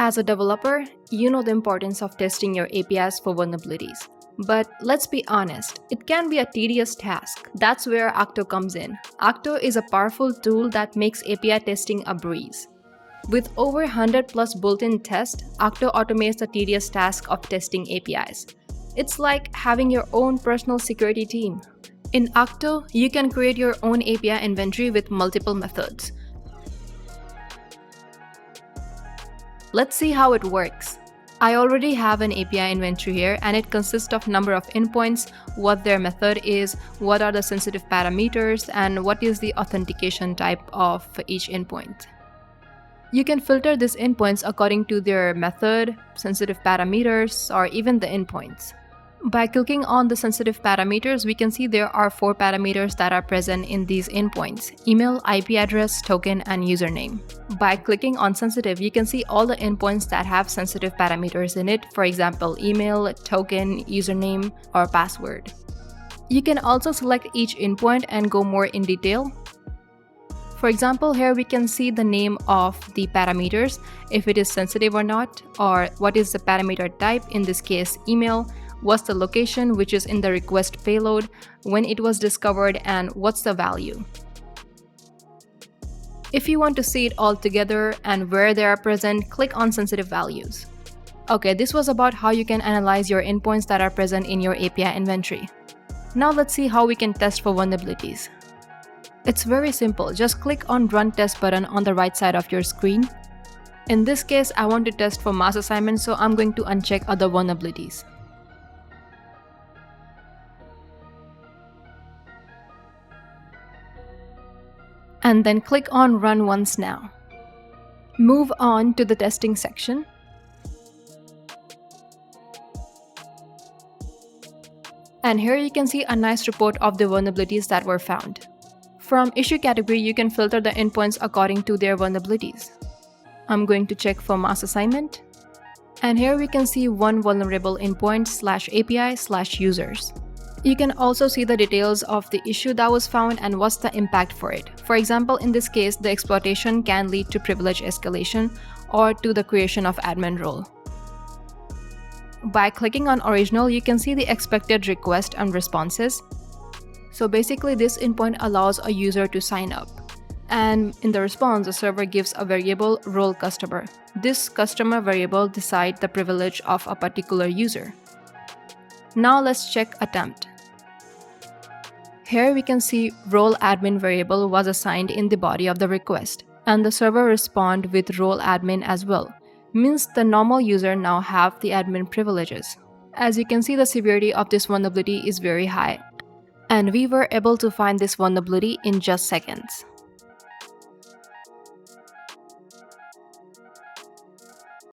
As a developer, you know the importance of testing your APIs for vulnerabilities. But let's be honest, it can be a tedious task. That's where Akto comes in. Akto is a powerful tool that makes API testing a breeze. With over 100 plus built-in tests, Akto automates the tedious task of testing APIs. It's like having your own personal security team. In Akto, you can create your own API inventory with multiple methods. Let's see how it works. I already have an API inventory here, and it consists of number of endpoints, what their method is, what are the sensitive parameters, and what is the authentication type of each endpoint. You can filter these endpoints according to their method, sensitive parameters, or even the endpoints. By clicking on the sensitive parameters, we can see there are 4 parameters that are present in these endpoints: email, IP address, token, and username. By clicking on sensitive, you can see all the endpoints that have sensitive parameters in it, for example, email, token, username, or password. You can also select each endpoint and go more in detail. For example, here we can see the name of the parameters, if it is sensitive or not, or what is the parameter type, in this case email, what's the location, which is in the request payload, when it was discovered, and what's the value. If you want to see it all together and where they are present, click on sensitive values. Okay, this was about how you can analyze your endpoints that are present in your API inventory. Now let's see how we can test for vulnerabilities. It's very simple, just click on Run Test button on the right side of your screen. In this case, I want to test for mass assignment, so I'm going to uncheck other vulnerabilities. And then click on Run Once Now. Move on to the testing section. And here you can see a nice report of the vulnerabilities that were found. From issue category, you can filter the endpoints according to their vulnerabilities. I'm going to check for mass assignment. And here we can see one vulnerable endpoint /API/users. You can also see the details of the issue that was found and what's the impact for it. For example, in this case, the exploitation can lead to privilege escalation or to the creation of admin role. By clicking on original, you can see the expected request and responses. So basically, this endpoint allows a user to sign up. And in the response, the server gives a variable role customer. This customer variable decides the privilege of a particular user. Now let's check attempt. Here we can see role admin variable was assigned in the body of the request, and the server respond with role admin as well. Means the normal user now have the admin privileges. As you can see, the severity of this vulnerability is very high, and we were able to find this vulnerability in just seconds.